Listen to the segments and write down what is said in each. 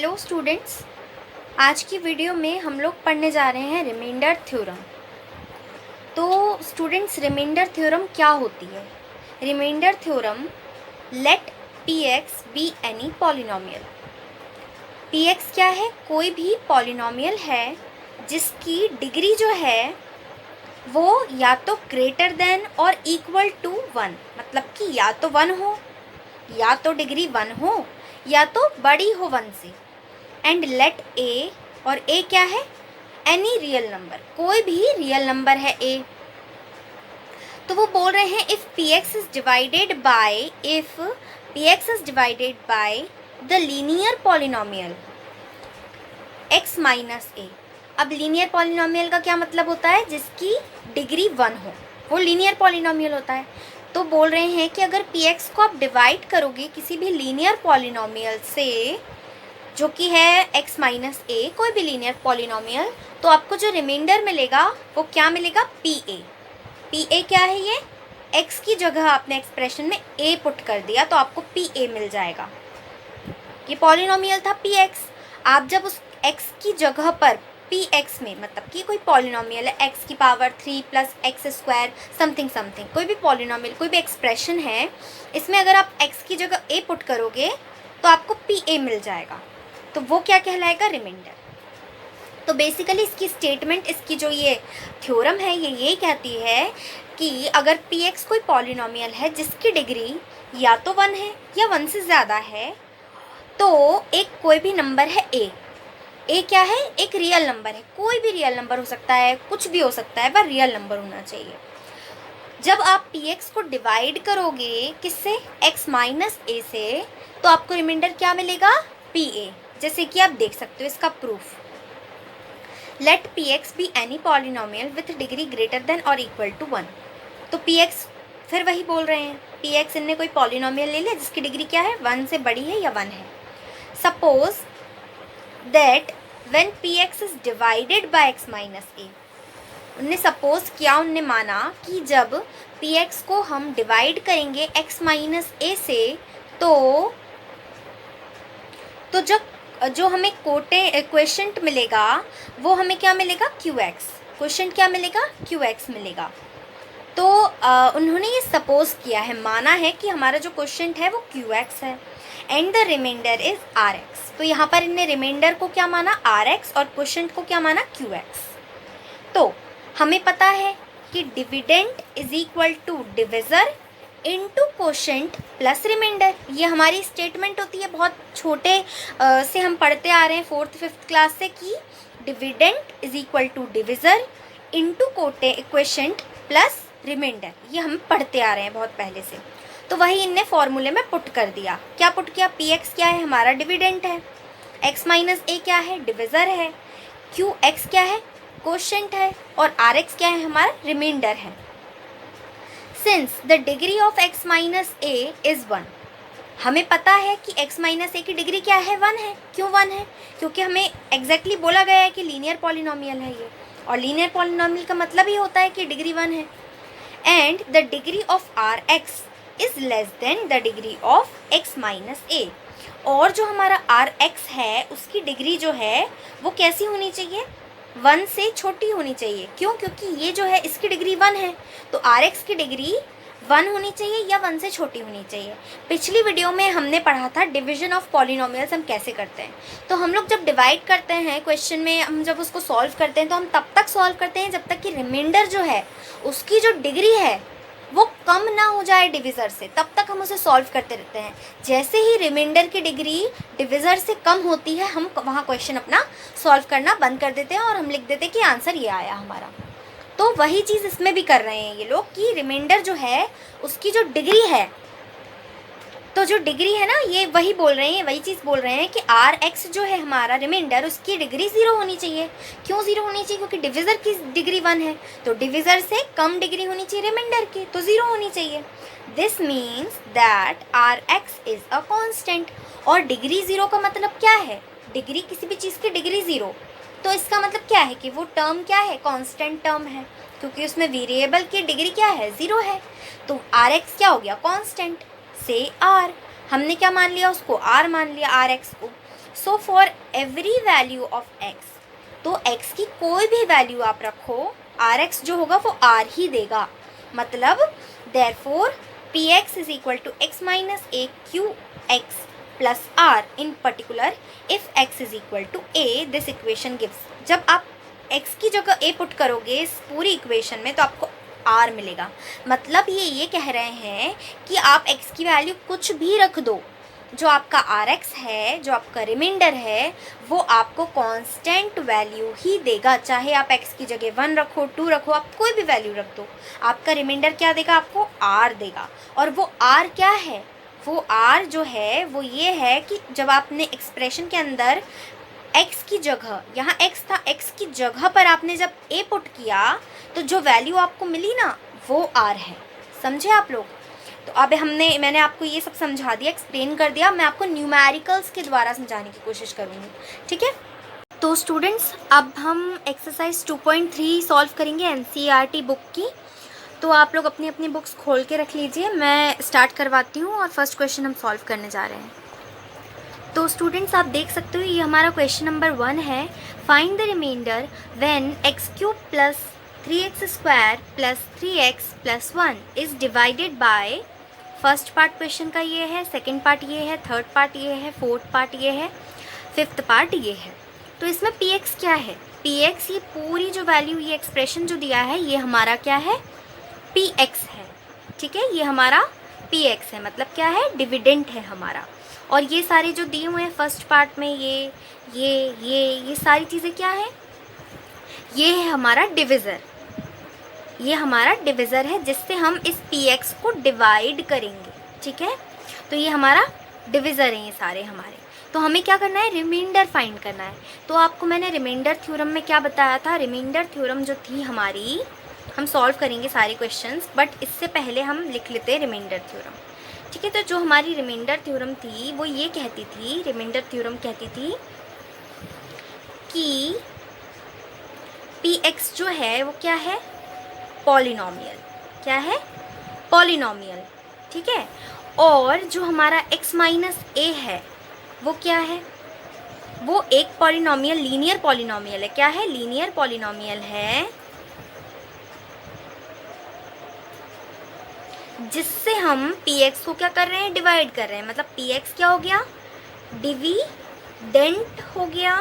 Hello students, आज की video में हम लोग पढ़ने जा रहे हैं रिमाइंडर थ्योरम। तो स्टूडेंट्स, रिमाइंडर थ्योरम क्या होती है? Remainder theorem, let P X be any polynomial. P X क्या है? कोई भी पॉलिनोमियल है जिसकी डिग्री जो है वो या तो ग्रेटर देन और इक्वल टू 1, मतलब कि या तो 1 हो, या तो डिग्री 1 हो, या तो बड़ी हो 1 से। एंड लेट ए, और ए क्या है? एनी रियल नंबर, कोई भी रियल नंबर है ए। तो वो बोल रहे हैं if P X is divided by the linear polynomial X minus A. अब लीनियर पॉलिनोमियल का क्या मतलब होता है? जिसकी डिग्री 1 हो, वो लीनियर पॉलिनोमियल होता है। तो बोल रहे हैं कि अगर पी एक्स को आप डिवाइड करोगे किसी भी लीनियर पॉलिनोमियल से, जो कि है x माइनस ए, कोई भी लीनियर पॉलिनोमियल, तो आपको जो रिमाइंडर मिलेगा वो क्या मिलेगा? P A. पी ए क्या है? ये x की जगह आपने एक्सप्रेशन में a पुट कर दिया तो आपको पी ए मिल जाएगा। ये पॉलिनोमियल था पी एक्स। आप जब उस x की जगह पर पी एक्स में, मतलब कि कोई पॉलिनोमियल है x की power 3 plus x square something something, कोई भी पॉलिनोमियल, कोई भी एक्सप्रेशन है, इसमें अगर आप x की जगह a पुट करोगे तो आपको पी ए मिल जाएगा। तो वो क्या कहलाएगा? रिमाइंडर। तो बेसिकली इसकी स्टेटमेंट, इसकी जो ये थ्योरम है, ये यही कहती है कि अगर पी एक्स कोई पॉलिनोमियल है जिसकी डिग्री या तो 1 है या 1 से ज़्यादा है, तो एक कोई भी नंबर है ए। ए क्या है? एक रियल नंबर है। कोई भी रियल नंबर हो सकता है, कुछ भी हो सकता है, पर रियल नंबर होना चाहिए। जब आप पी एक्स को डिवाइड करोगे किससे? एक्स माइनस ए से, तो आपको रिमाइंडर क्या मिलेगा? P A. जैसे कि आप देख सकते हो इसका proof, let P X be any polynomial with degree greater than और इक्वल टू 1। तो पी एक्स, फिर वही बोल रहे हैं, पी एक्स इनने कोई पॉलिनोमियल ले लिया जिसकी डिग्री क्या है? 1 से बड़ी है या 1 है। Suppose that when P X is divided by X minus A. उनने सपोज किया, उनने माना कि जब पी एक्स को हम डिवाइड करेंगे एक्स माइनस ए से, तो जो हमें क्वेश्चंट मिलेगा वो हमें क्या मिलेगा? Q x. क्वेश्चंट क्या मिलेगा? क्यू एक्स मिलेगा। तो उन्होंने ये सपोज किया है, माना है कि हमारा जो क्वेश्चंट है वो क्यू एक्स है and the remainder is R X. तो यहाँ पर इनने रिमाइंडर को क्या माना? आर एक्स, और क्वेश्चंट को क्या माना? Q X. तो हमें पता है कि dividend is equal to divisor into quotient plus remainder. ये हमारी स्टेटमेंट होती है, बहुत छोटे से हम पढ़ते आ रहे हैं 4th 5th क्लास से, कि dividend is equal to divisor into quotient plus remainder. ये हम पढ़ते आ रहे हैं बहुत पहले से। तो वही इनने फॉर्मूले में पुट कर दिया। क्या पुट किया? पी एक्स क्या है? हमारा डिविडेंड है। एक्स माइनस ए क्या है? डिविज़र है। क्यू एक्स क्या है? क्वोशेंट है। और आर एक्स क्या है? हमारा रिमाइंडर है। Since the degree of x minus A is 1, हमें पता है कि x माइनस ए की डिग्री क्या है? 1 है। क्यों 1 है? क्योंकि हमें एग्जैक्टली बोला गया है कि लीनियर पॉलिनोमियल है ये, और लीनियर पॉलिनोमियल का मतलब ही होता है कि डिग्री 1 है। And the degree of R X is less than the degree of x minus A. और जो हमारा आर एक्स है उसकी डिग्री जो है वो कैसी होनी चाहिए? 1 से छोटी होनी चाहिए। क्यों? क्योंकि ये जो है इसकी डिग्री 1 है, तो आर एक्स की डिग्री 1 होनी चाहिए या 1 से छोटी होनी चाहिए। पिछली वीडियो में हमने पढ़ा था डिवीजन ऑफ पॉलिनोमियल्स हम कैसे करते हैं। तो हम लोग जब डिवाइड करते हैं क्वेश्चन में, हम जब उसको सॉल्व करते हैं तो हम तब तक सॉल्व करते हैं जब तक कि रिमाइंडर जो है उसकी जो डिग्री है वो कम ना हो जाए डिविज़र से, तब तक हम उसे सॉल्व करते रहते हैं। जैसे ही रिमाइंडर की डिग्री डिविज़र से कम होती है, हम वहाँ क्वेश्चन अपना सॉल्व करना बंद कर देते हैं और हम लिख देते हैं कि आंसर ये आया हमारा। तो वही चीज़ इसमें भी कर रहे हैं ये लोग कि रिमाइंडर जो है उसकी जो डिग्री है, तो जो डिग्री है ना, ये वही बोल रहे हैं, वही चीज़ बोल रहे हैं कि आर एक्स जो है हमारा रिमाइंडर, उसकी डिग्री 0 होनी चाहिए। क्यों 0 होनी चाहिए? क्योंकि डिविज़र की डिग्री 1 है, तो डिविज़र से कम डिग्री होनी चाहिए रिमाइंडर की, तो 0 होनी चाहिए। This means that R X is a constant. और डिग्री 0 का मतलब क्या है? डिग्री, किसी भी चीज़ की डिग्री 0, तो इसका मतलब क्या है कि वो टर्म क्या है? कॉन्स्टेंट टर्म है, क्योंकि उसमें वेरिएबल की डिग्री क्या है? 0 है। तो आर एक्स क्या हो गया? कॉन्स्टेंट। से आर, हमने क्या मान लिया? उसको आर मान लिया, आर एक्स को। So for every value of x, तो x की कोई भी वैल्यू आप रखो, आर एक्स जो होगा वो आर ही देगा, मतलब therefore P X is equal to X minus A Q X plus R in particular if x is equal to A, this equation gives, जब आप x की जगह a पुट करोगे इस पूरी इक्वेशन में तो आपको r मिलेगा। मतलब ये कह रहे हैं कि आप x की वैल्यू कुछ भी रख दो, जो आपका आर एक्स है, जो आपका रिमाइंडर है, वो आपको कांस्टेंट वैल्यू ही देगा। चाहे आप x की जगह 1 रखो, 2 रखो, आप कोई भी वैल्यू रख दो, आपका रिमाइंडर क्या देगा, आपको r देगा। और वो r क्या है, वो r जो है वो ये है कि जब आपने एक्सप्रेशन के अंदर x की जगह, यहाँ x था, x की जगह पर आपने जब a पुट किया तो जो वैल्यू आपको मिली ना वो r है। समझे आप लोग? तो अब मैंने आपको ये सब समझा दिया, एक्सप्लेन कर दिया। मैं आपको न्यूमेरिकल्स के द्वारा समझाने की कोशिश करूँगी, ठीक है? तो स्टूडेंट्स अब हम एक्सरसाइज 2.3 सॉल्व करेंगे एनसीईआरटी बुक की। तो आप लोग अपनी अपनी बुक्स खोल के रख लीजिए, मैं स्टार्ट करवाती हूँ और फर्स्ट क्वेश्चन हम सॉल्व करने जा रहे हैं। तो स्टूडेंट्स आप देख सकते हो ये हमारा क्वेश्चन नंबर 1 है। Find the remainder when X cube plus 3x square plus 3x plus 1 is divided by, first part question का ये है, सेकंड पार्ट ये है, थर्ड पार्ट ये है, फोर्थ पार्ट ये है, फिफ्थ पार्ट ये है। तो इसमें px क्या है, px ये पूरी जो वैल्यू, ये एक्सप्रेशन जो दिया है ये हमारा क्या है, px है, ठीक है? ये हमारा px है, मतलब क्या है, डिविडेंड है हमारा। और ये सारे जो दिए हुए हैं फर्स्ट पार्ट में ये सारी चीज़ें क्या है, ये है हमारा डिविज़र, ये हमारा डिविज़र है जिससे हम इस px को डिवाइड करेंगे, ठीक है? तो ये हमारा डिविज़र है ये सारे हमारे। तो हमें क्या करना है, रिमाइंडर फाइंड करना है। तो आपको मैंने रिमाइंडर थ्योरम में क्या बताया था, रिमाइंडर थ्योरम जो थी हमारी, हम सॉल्व करेंगे सारे क्वेश्चंस, बट इससे पहले हम लिख लेते हैं रिमाइंडर थ्योरम, ठीक है? तो जो हमारी रिमाइंडर थ्योरम थी वो ये कहती थी, रिमाइंडर थ्योरम कहती थी कि px जो है वो क्या है, पॉलिनोमियल, क्या है, पॉलिनोमियल, ठीक है? और जो हमारा x माइनस ए है वो क्या है, वो एक पॉलिनोमियल, लीनियर पॉलिनोमियल है। क्या है, लीनियर पॉलिनोमियल है, जिससे हम px को क्या कर रहे हैं, डिवाइड कर रहे हैं। मतलब px क्या हो गया, डिविडेंट हो गया,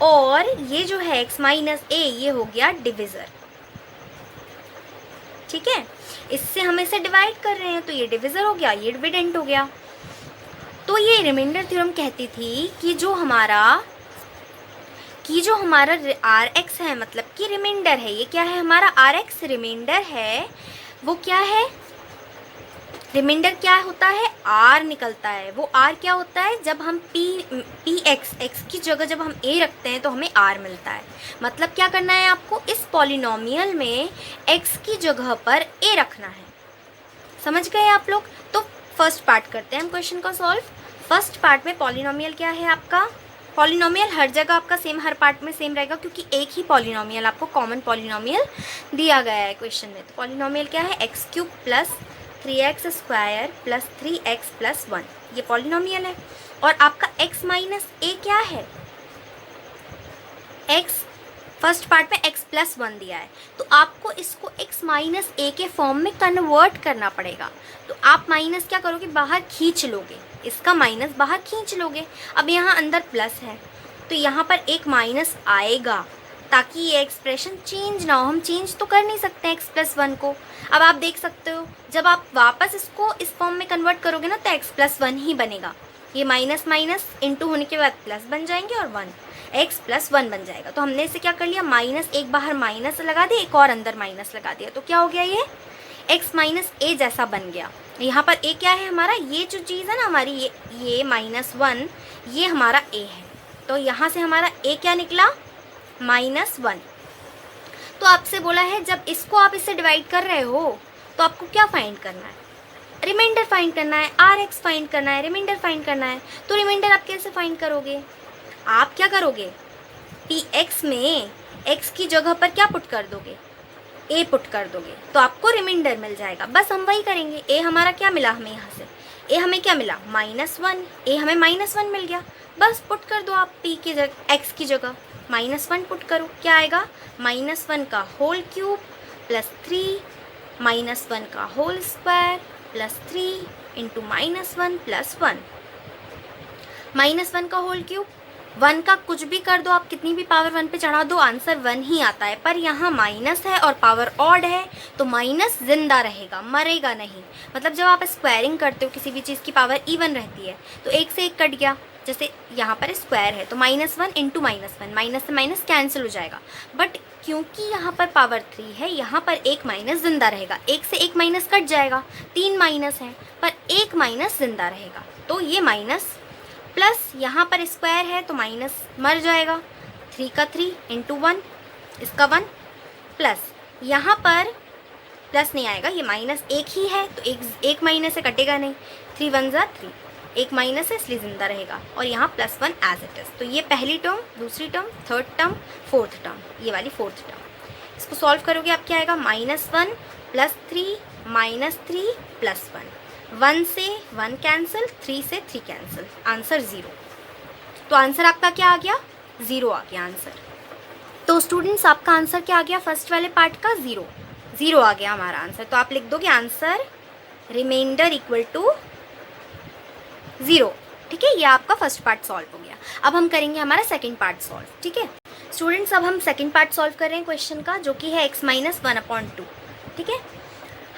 और ये जो है x माइनस ए ये हो गया डिविज़र, ठीक है? इससे हम इसे डिवाइड कर रहे हैं तो ये डिविज़र हो गया, ये डिविडेंट हो गया। तो ये रिमाइंडर थ्योरम कहती थी कि जो हमारा आर एक्स है, मतलब कि रिमाइंडर है, ये क्या है, हमारा आर एक्स रिमाइंडर है, वो क्या है, रिमाइंडर क्या होता है, आर निकलता है। वो आर क्या होता है, जब हम एक्स की जगह जब हम ए रखते हैं तो हमें आर मिलता है। मतलब क्या करना है आपको, इस पॉलिनोमियल में एक्स की जगह पर ए रखना है। समझ गए आप लोग? तो फर्स्ट पार्ट करते हैं हम क्वेश्चन को सॉल्व। फर्स्ट पार्ट में पॉलिनोमियल क्या है आपका, पॉलिनोमियल हर जगह आपका सेम, हर पार्ट में सेम रहेगा, क्योंकि एक ही पॉलिनोमियल आपको कॉमन पॉलिनोमियल दिया गया है क्वेश्चन में। तो पॉलिनोमियल क्या है, x cube plus 3x square plus 3x plus 1, ये पॉलिनोमियल है। और आपका x माइनस ए क्या है, x फर्स्ट पार्ट में x प्लस 1 दिया है, तो आपको इसको x माइनस ए के फॉर्म में कन्वर्ट करना पड़ेगा। तो आप माइनस क्या करोगे, बाहर खींच लोगे, इसका माइनस बाहर खींच लोगे। अब यहाँ अंदर प्लस है तो यहाँ पर एक माइनस आएगा ताकि ये एक्सप्रेशन चेंज ना हो। हम चेंज तो कर नहीं सकते x प्लस 1 को। अब आप देख सकते हो जब आप वापस इसको इस फॉर्म में कन्वर्ट करोगे ना तो x प्लस 1 ही बनेगा। ये माइनस माइनस इंटू होने के बाद प्लस बन जाएंगे और 1 x प्लस 1 बन जाएगा। तो हमने इसे क्या कर लिया, माइनस एक बाहर माइनस लगा दिया, एक और अंदर माइनस लगा दिया, तो क्या हो गया, ये x माइनस ए जैसा बन गया। यहाँ पर a क्या है हमारा, ये जो चीज़ है ना हमारी, ये -1, ये हमारा a है। तो यहाँ से हमारा a क्या निकला, -1। तो आपसे बोला है जब इसको आप इससे डिवाइड कर रहे हो तो आपको क्या फाइंड करना है, रिमाइंडर फाइंड करना है, आर एक्स फाइंड करना है, रिमाइंडर फाइंड करना है। तो रिमाइंडर आप कैसे फाइंड करोगे, आप क्या करोगे, पी एक्स में एक्स की जगह पर क्या पुट कर दोगे, ए पुट कर दोगे, तो आपको रिमाइंडर मिल जाएगा। बस हम वही करेंगे। ए हमारा क्या मिला हमें, यहाँ से ए हमें क्या मिला, -1, ए हमें -1 मिल गया। बस पुट कर दो आप p की जगह, x की जगह -1 पुट करो, क्या आएगा -1 का होल क्यूब प्लस 3 -1 का whole square plus 3 into -1 plus 1। -1 का होल क्यूब, 1 का कुछ भी कर दो आप, कितनी भी पावर 1 पे चढ़ा दो आंसर 1 ही आता है, पर यहाँ माइनस है और पावर ऑड है तो माइनस जिंदा रहेगा, मरेगा नहीं। मतलब जब आप स्क्वायरिंग करते हो किसी भी चीज़ की पावर इवन रहती है तो एक से एक कट गया, जैसे यहाँ पर स्क्वायर है तो -1 इंटू -1, माइनस से माइनस कैंसिल हो जाएगा। बट क्योंकि यहाँ पर पावर 3 है, यहाँ पर एक माइनस जिंदा रहेगा, एक से एक माइनस कट जाएगा, 3 माइनस है पर एक माइनस जिंदा रहेगा, तो ये माइनस प्लस यहाँ पर स्क्वायर है तो माइनस मर जाएगा, 3 का 3 इंटू 1, इसका 1 प्लस यहाँ पर प्लस नहीं आएगा, ये माइनस एक ही है तो एक माइनस से कटेगा नहीं, 3 1 ज़ा 3, एक माइनस है इसलिए ज़िंदा रहेगा, और यहाँ +1 एज इट इज़। तो ये पहली टर्म, दूसरी term, third term, fourth term, ये वाली फोर्थ टर्म। इसको सॉल्व करोगे आप क्या आएगा -1 + 3 -3 + 1, 1 से 1 कैंसिल, 3 से 3 कैंसिल, आंसर 0। तो आंसर आपका क्या आ गया, 0 आ गया आंसर। तो स्टूडेंट्स आपका आंसर क्या आ गया, फर्स्ट वाले पार्ट का 0 आ गया हमारा आंसर। तो आप लिख दोगे आंसर रिमाइंडर इक्वल टू 0, ठीक है। ये आपका फर्स्ट पार्ट सॉल्व हो गया। अब हम करेंगे हमारा सेकंड पार्ट सॉल्व, ठीक है स्टूडेंट्स। अब हम सेकंड पार्ट सॉल्व कर रहे हैं क्वेश्चन का, जो कि है x - 1/2, ठीक है।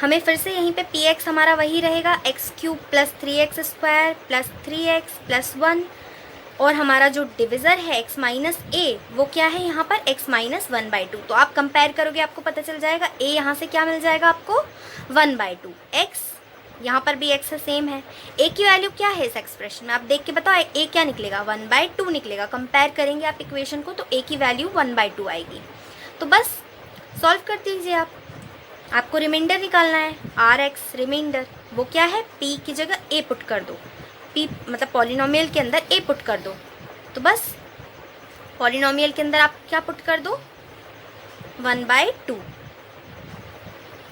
हमें फिर से यहीं पे px हमारा वही रहेगा, x³ + 3x² + 3x + 1, और हमारा जो डिविज़र है x - a वो क्या है यहाँ पर x - 1/2। तो आप कंपेयर करोगे आपको पता चल जाएगा, a यहाँ से क्या मिल जाएगा आपको 1/2, x यहाँ पर भी x है, सेम है। a की वैल्यू क्या है इस एक्सप्रेशन में, आप देख के बताओ a क्या निकलेगा, 1/2 निकलेगा। कंपेयर करेंगे आप इक्वेशन को तो a की वैल्यू 1/2 आएगी। तो बस सॉल्व कर दीजिए आप, आपको रिमाइंडर निकालना है, rx रिमाइंडर, वो क्या है p की जगह a पुट कर दो, p मतलब पॉलिनोमियल के अंदर a पुट कर दो। तो बस पॉलिनोमियल के अंदर आप क्या पुट कर दो 1/2,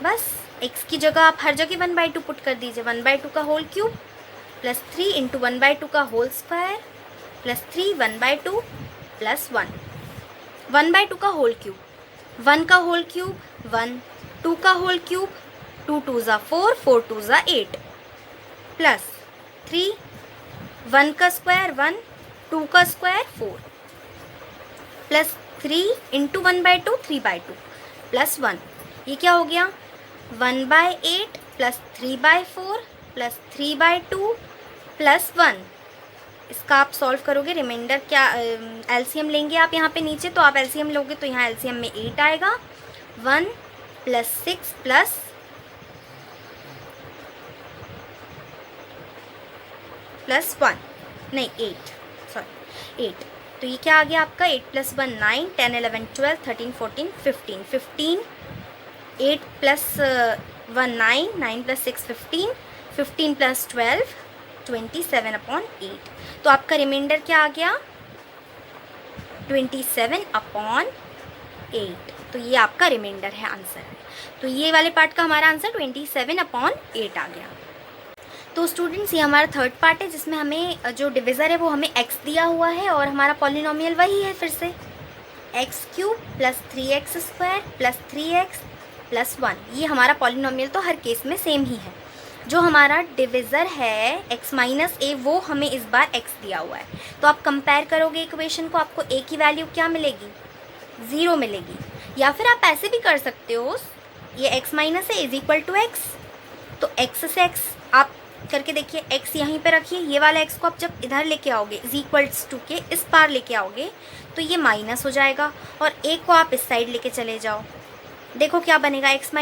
बस x की जगह आप हर जगह 1/2 पुट कर दीजिए, 1/2 का होल क्यूब प्लस 3 इंटू 1/2 का होल स्क्वायर प्लस 3 1/2 प्लस 1, 1/2 का होल क्यूब, 1 का होल क्यूब 1, 2 का होल क्यूब 2 2 ज़ा 4, 4 2 ज़ा 8 प्लस 3, 1 का स्क्वायर 1, 2 का स्क्वायर 4 प्लस 3 इंटू 1/2 3/2 प्लस 1, ये क्या हो गया 1/8 प्लस 3/4 प्लस 3/2 प्लस 1। इसका आप सॉल्व करोगे, रिमाइंडर क्या एलसीएम लेंगे आप यहाँ पे नीचे, तो आप एलसीएम लोगे तो यहाँ एलसीएम में 8 आएगा, 1 + 6 प्लस 1 नहीं 8, सॉरी 8। तो ये क्या आ गया आपका 8 + 1 9, 10 11 12 13 14 15, 15 8 + 1 9, 9 + 6 15, 15 + 12 27/8। तो आपका रिमाइंडर क्या आ गया 27/8। तो ये आपका रिमाइंडर है, आंसर है। तो ये वाले पार्ट का हमारा आंसर 27/8 आ गया। तो स्टूडेंट्स ये हमारा थर्ड पार्ट है, जिसमें हमें जो डिविज़र है वो हमें x दिया हुआ है, और हमारा पॉलिनोमियल वही है फिर से x³ + 3x² + 3x + 1। ये हमारा पॉलिनोमियल तो हर केस में सेम ही है। जो हमारा डिविज़र है x - a वो हमें इस बार x दिया हुआ है। तो आप कंपेयर करोगे इक्वेशन को, आपको a की वैल्यू क्या मिलेगी 0 मिलेगी। या फिर आप ऐसे भी कर सकते हो, ये x - a = x, तो x से x आप करके देखिए, x यहीं पे रखिए, ये वाला x को आप जब इधर लेके आओगे = के इस पार लेके आओगे तो ये माइनस हो जाएगा, और a को आप इस साइड लेके चले जाओ, देखो क्या बनेगा x - x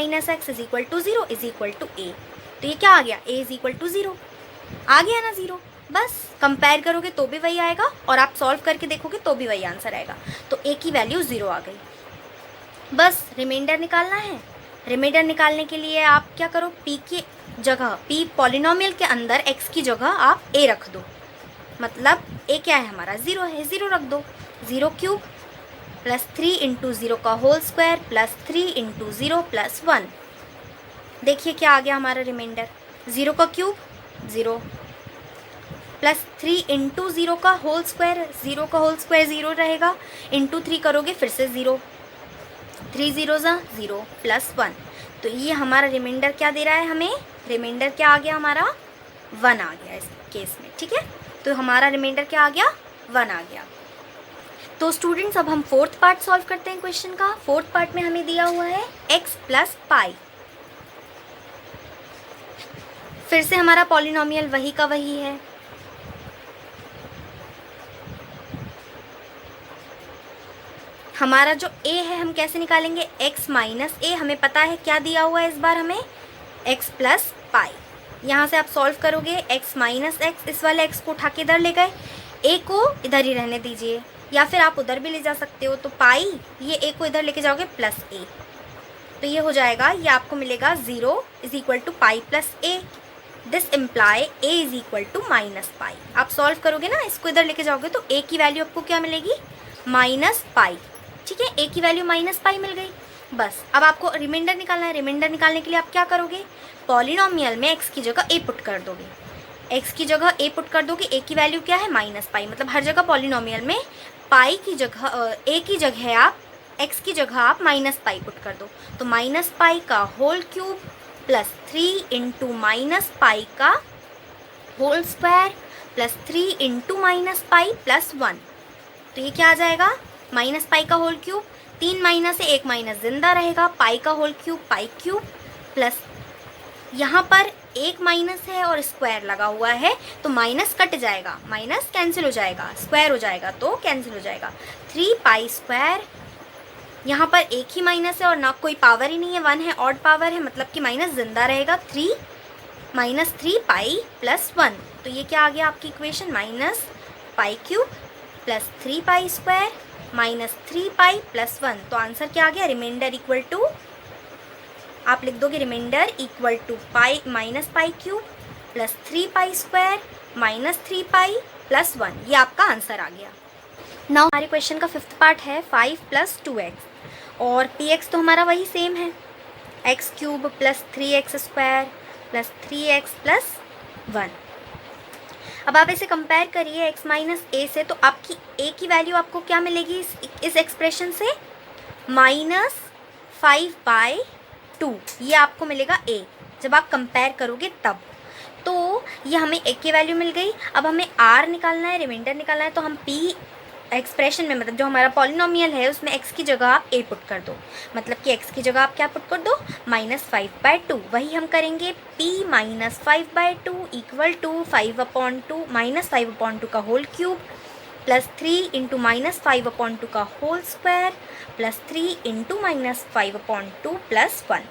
= 0 = a। तो ये क्या आ गया a = 0 आ गया ना 0। बस कंपेयर करोगे तो भी वही आएगा, और आप सॉल्व करके देखोगे तो भी वही आंसर आएगा। तो a की वैल्यू 0 आ गई। बस रिमाइंडर निकालना है। रिमाइंडर निकालने के लिए आप क्या करो, p की जगह, p पॉलिनोमियल के अंदर x की जगह आप a रख दो, मतलब a क्या है हमारा 0 है, 0 रख दो। 0³ प्लस 3 इंटू 0 का whole square plus 3 into 0 plus 1। देखिए क्या आ गया हमारा रिमाइंडर, 0 का क्यूब 0 प्लस 3 इंटू 0 का होल स्क्वायर, 0 का होल स्क्वायर 0 रहेगा, इंटू 3 करोगे फिर से 0, 3 0 0 प्लस 1। तो ये हमारा रिमाइंडर क्या दे रहा है हमें, रिमाइंडर क्या आ गया हमारा 1 आ गया इस केस में, ठीक है। तो हमारा रिमाइंडर क्या आ गया 1 आ गया। तो स्टूडेंट्स अब हम फोर्थ पार्ट सॉल्व करते हैं क्वेश्चन का। फोर्थ पार्ट में हमें दिया हुआ है x प्लस पाई। फिर से हमारा पॉलिनोमियल वही का वही है, हमारा जो a है हम कैसे निकालेंगे, x माइनस a, हमें पता है क्या दिया हुआ है इस बार हमें x प्लस पाई। यहाँ से आप सॉल्व करोगे x माइनस एक्स, इस वाले x को उठा के इधर ले गए, a को इधर ही रहने दीजिए या फिर आप उधर भी ले जा सकते हो। तो पाई, ये a को इधर लेके जाओगे प्लस a, तो ये हो जाएगा, ये आपको मिलेगा 0 is equal to pi plus a। This imply a is equal to minus pi. आप सॉल्व करोगे ना, इसको इधर लेके जाओगे तो a की वैल्यू आपको क्या मिलेगी, माइनस पाई, ठीक है। a की वैल्यू माइनस पाई मिल गई। बस अब आपको रिमाइंडर निकालना है। रिमाइंडर निकालने के लिए आप क्या करोगे, पॉलिनोमियल में x की जगह a पुट कर दोगे, x की जगह a पुट कर दोगे, a की वैल्यू क्या है माइनस पाई, मतलब हर जगह पॉलिनोमियल में पाई की जगह a की जगह आप x की जगह आप माइनस पाई पुट कर दो। तो माइनस पाई का whole cube plus 3 into minus pi का whole square plus 3 into minus pi plus 1। तो ये क्या आ जाएगा, माइनस पाई का होल क्यूब, 3 माइनस से 1 माइनस जिंदा रहेगा, पाई का whole cube pi cube plus यहाँ पर 1 माइनस है और स्क्वायर लगा हुआ है तो माइनस कट जाएगा, माइनस कैंसिल हो जाएगा, स्क्वायर हो जाएगा तो कैंसिल हो जाएगा, 3 पाई स्क्वायर। यहाँ पर एक ही माइनस है और ना कोई पावर ही नहीं है, 1 है, ऑड पावर है, मतलब कि माइनस जिंदा रहेगा, 3 माइनस 3 पाई प्लस 1। तो ये क्या आ गया आपकी equation, minus pi cube plus 3 pi square minus 3 pi plus 1। तो आंसर क्या आ गया, रिमाइंडर इक्वल टू, आप लिख दोगे remainder equal to pi minus pi cube plus 3 pi square minus 3 pi plus 1। ये आपका आंसर आ गया। नाउ हमारे क्वेश्चन का फिफ्थ पार्ट है 5 प्लस 2x, और px तो हमारा वही सेम है, x cube plus 3x square plus 3x plus 1। अब आप इसे कंपेयर करिए x माइनस a से, तो आपकी a की वैल्यू आपको क्या मिलेगी इस एक्सप्रेशन से, माइनस 5/2, ये आपको मिलेगा a जब आप कंपेयर करोगे तब। तो ये हमें a की वैल्यू मिल गई। अब हमें r निकालना है, रिमाइंडर निकालना है, तो हम p एक्सप्रेशन में, मतलब जो हमारा पॉलिनोमियल है उसमें x की जगह आप a पुट कर दो, मतलब कि x की जगह आप क्या पुट कर दो, माइनस 5/2। वही हम करेंगे, p minus 5/2 equal to 5/2 minus 5/2 का whole cube plus 3 into minus 5/2 का whole square plus 3 into minus 5/2 plus 1।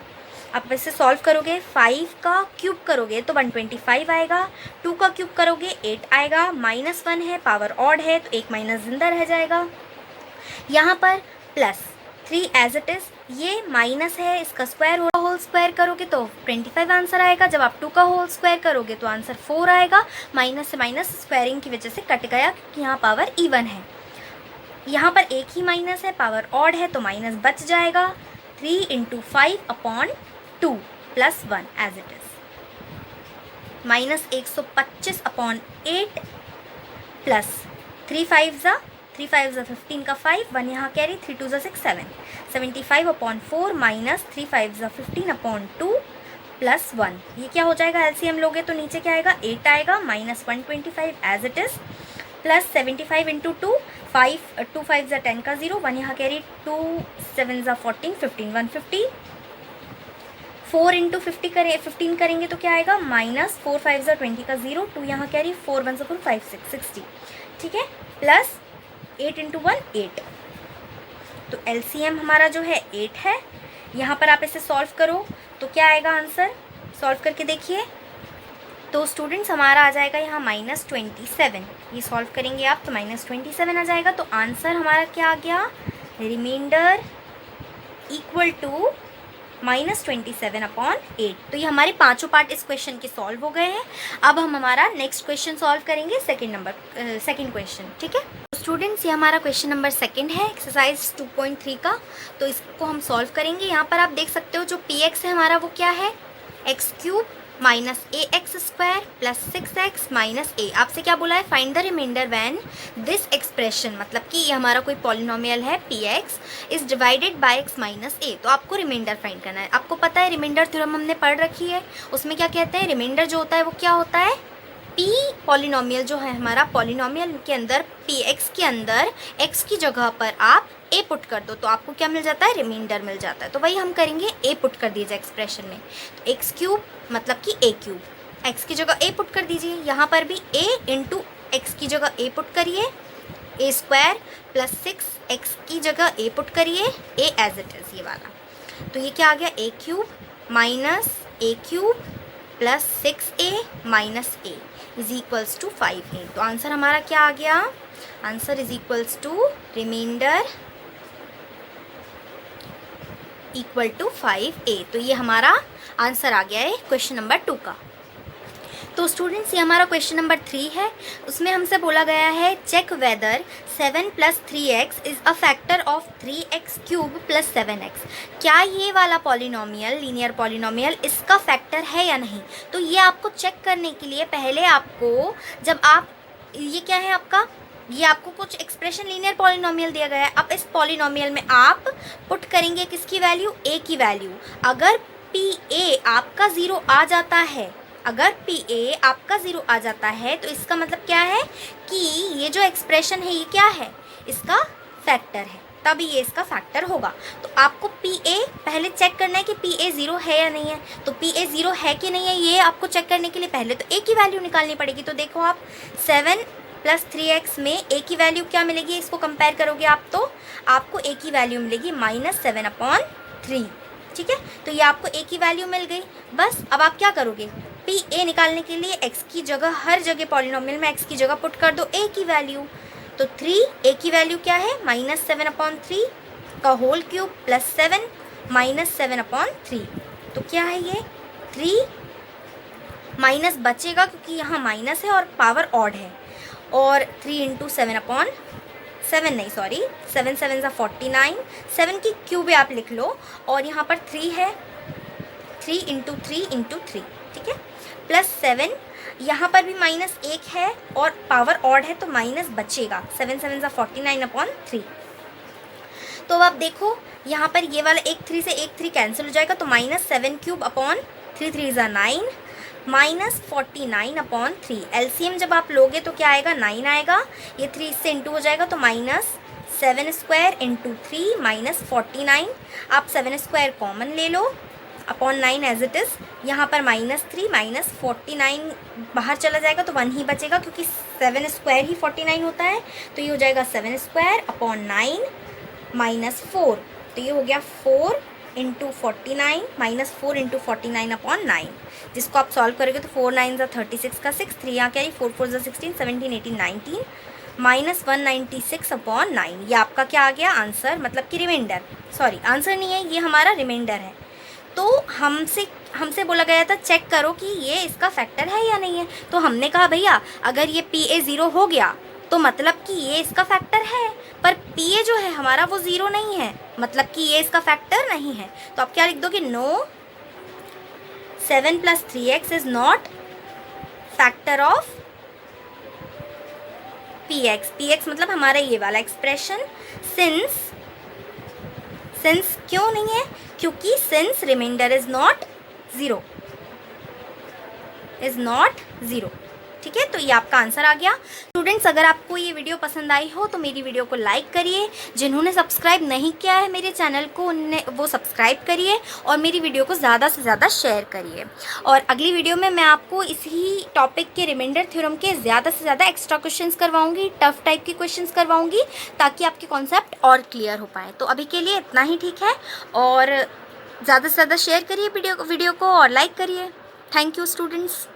आप वैसे सॉल्व करोगे, 5 का क्यूब करोगे तो 125 आएगा, 2 का क्यूब करोगे 8 आएगा, माइनस 1 है, पावर ऑड है तो 1 माइनस जिंदा रह जाएगा। यहाँ पर प्लस 3 एज इट इज़, ये माइनस है, इसका स्क्वायर होल स्क्वायर करोगे तो 25 आंसर आएगा। जब आप 2 का होल स्क्वायर करोगे तो आंसर 4 आएगा। माइनस से माइनस स्क्वायरिंग की वजह से कट गया क्योंकि यहाँ पावर इवन है। यहाँ पर एक ही माइनस है, पावर ऑड है तो माइनस बच जाएगा। 3 into 5/2 plus 1 as it is, minus 125/8 plus 3 5 ज़ा 15 का 5, 1 यहाँ कैरी, 3 2 ज़ा 6 7, 75/4 माइनस 3 5 ज़ा 15/2 प्लस 1। ये क्या हो जाएगा, एलसीएम लोगे तो नीचे क्या आएगा, 8 आएगा, minus 125 as it is plus 75 into 2, 2 5 ज़ा 10 का 0, 1 यहाँ कैरी, 2 7 ज़ा 14 15 150, 4 इंटू 15 करेंगे तो क्या आएगा, माइनस 4 5 ज़ा 20 का 0, 2 यहाँ कैरी, 4 1 ज़ा 4 5 6 60, ठीक है, प्लस 8 इंटू 1 8। तो एलसीएम हमारा जो है 8 है। यहाँ पर आप इसे सॉल्व करो तो क्या आएगा आंसर, सॉल्व करके देखिए। तो स्टूडेंट्स हमारा आ जाएगा यहाँ माइनस 27, ये सॉल्व करेंगे आप तो माइनस 27 आ जाएगा। तो आंसर हमारा क्या आ गया, रिमाइंडर इक्वल टू माइनस 27/8। तो ये हमारे पांचों पार्ट इस क्वेश्चन के सॉल्व हो गए हैं। अब हम हमारा नेक्स्ट क्वेश्चन सॉल्व करेंगे, सेकंड क्वेश्चन, ठीक है। स्टूडेंट्स ये हमारा क्वेश्चन नंबर 2 है, एक्सरसाइज 2.3 का। तो इसको हम सॉल्व करेंगे। यहाँ पर आप देख सकते हो जो px है हमारा वो क्या है, x³ minus A X square plus 6x minus A. आपसे क्या बोला है, find the remainder when this expression, मतलब कि ये हमारा कोई पॉलिनोमियल है P X is divided by X minus A. तो आपको रिमाइंडर फाइंड करना है। आपको पता है रिमाइंडर थ्योरम हमने पढ़ रखी है, उसमें क्या कहते हैं, रिमाइंडर जो होता है वो क्या होता है, पी पॉलिनोमियल जो है हमारा, पॉलिनोमियल के अंदर पी एक्स के अंदर एक्स की जगह पर आप ए पुट कर दो तो आपको क्या मिल जाता है, रिमाइंडर मिल जाता है। तो वही हम करेंगे, ए पुट कर दीजिए एक्सप्रेशन में, तो एक्स क्यूब मतलब कि ए क्यूब, एक्स की जगह ए पुट कर दीजिए, यहाँ पर भी ए इंटू एक्स की जगह ए पुट करिए, ए स्क्वायर प्लस 6x की जगह ए पुट करिए, ए एज इट इज़ ये वाला। तो ये क्या आ गया, A cube minus A cube plus 6a minus A is equals to 5a। तो आंसर हमारा क्या आ गया, answer is equals to remainder equal to 5a। तो ये हमारा आंसर आ गया है क्वेश्चन नंबर 2 का। तो स्टूडेंट्स ये हमारा क्वेश्चन नंबर 3 है, उसमें हमसे बोला गया है चेक वेदर 7 प्लस 3x is a factor of 3x cube plus 7x। क्या ये वाला पॉलिनोमियल, लीनियर पॉलिनोमियल, इसका फैक्टर है या नहीं। तो ये आपको चेक करने के लिए पहले आपको, जब आप, ये क्या है आपका, ये आपको कुछ एक्सप्रेशन लीनियर पॉलिनोमियल दिया गया है, अब इस पॉलिनोमियल में आप पुट करेंगे किसकी वैल्यू, ए की वैल्यू। अगर पी ए आपका 0 आ जाता है, अगर पी ए आपका 0 आ जाता है तो इसका मतलब क्या है कि ये जो एक्सप्रेशन है ये क्या है, इसका फैक्टर है, तभी ये इसका फैक्टर होगा। तो आपको पी ए पहले चेक करना है कि पी ए 0 है या नहीं है। तो पी ए 0 है कि नहीं है ये आपको चेक करने के लिए पहले तो ए की वैल्यू निकालनी पड़ेगी। तो देखो आप 7 प्लस 3x में ए की वैल्यू क्या मिलेगी, इसको कंपेयर करोगे आप तो आपको ए की वैल्यू मिलेगी -7/3। ठीक है, तो ये आपको ए की वैल्यू मिल गई। बस अब आप क्या करोगे, पी ए निकालने के लिए एक्स की जगह, हर जगह पॉलिनोमियल में एक्स की जगह पुट कर दो ए की वैल्यू। तो 3 ए की वैल्यू क्या है, -7/3 का होल क्यूब प्लस 7 -7/3। तो क्या है ये 3 माइनस बचेगा क्योंकि यहाँ माइनस है और पावर ऑड है, और 3 इंटू 7 नहीं सॉरी 7 7 ज़ा 49, 7 की क्यूब आप लिख लो, और यहाँ पर 3 है, 3 इंटू 3 इंटू 3, ठीक है, प्लस 7, यहाँ पर भी -1 है और पावर ऑड है तो माइनस बचेगा, 7 7 ज़ा 49/3। तो अब आप देखो यहाँ पर ये वाला एक 3 से एक 3 कैंसिल हो जाएगा, तो -7³ 3 ज़ा 9 -49/3। एलसीएम जब आप लोगे तो क्या आएगा, 9 आएगा, ये 3 इससे इंटू हो जाएगा तो -7² इंटू 3 -49। आप 7² कॉमन ले लो अपॉन 9 एज इट इज़, यहाँ पर -3 -49 बाहर चला जाएगा तो 1 ही बचेगा क्योंकि 7² ही 49 होता है। तो ये हो जाएगा 7² अपॉन 9 -4, तो ये हो गया 4 इंटू 49 -4 इंटू 49/9, जिसको आप सॉल्व करोगे तो 4 9 ज़ा 36 का 6, 3 यहाँ क्या है 4 4 ज़ा 16, 17 18 19 -196/9। ये आपका क्या आ गया आंसर, मतलब कि रिमाइंडर, सॉरी आंसर नहीं है ये हमारा रिमाइंडर है। तो हमसे बोला गया था चेक करो कि ये इसका फैक्टर है या नहीं है। तो हमने कहा भैया अगर ये पी ए 0 हो गया तो मतलब कि ये इसका फैक्टर है, पर पी ए जो है हमारा वो 0 नहीं है, मतलब कि ये इसका फैक्टर नहीं है। तो आप क्या लिख दोगे, no 7 + 3x is not factor of P X मतलब हमारा ये वाला एक्सप्रेशन, सिंस क्यों नहीं है, क्योंकि since reminder is not zero. ठीक है, तो ये आपका आंसर आ गया। स्टूडेंट्स अगर आपको ये वीडियो पसंद आई हो तो मेरी वीडियो को लाइक करिए, जिन्होंने सब्सक्राइब नहीं किया है मेरे चैनल को वो सब्सक्राइब करिए, और मेरी वीडियो को ज़्यादा से ज़्यादा शेयर करिए। और अगली वीडियो में मैं आपको इसी टॉपिक के रिमाइंडर थ्योरम के ज़्यादा से ज़्यादा एक्स्ट्रा क्वेश्चंस करवाऊँगी, टफ टाइप के क्वेश्चंस करवाऊँगी, ताकि आपके कॉन्सेप्ट और क्लियर हो पाए। तो अभी के लिए इतना ही ठीक है, और ज़्यादा से ज़्यादा शेयर करिए वीडियो को और लाइक करिए। Thank you students.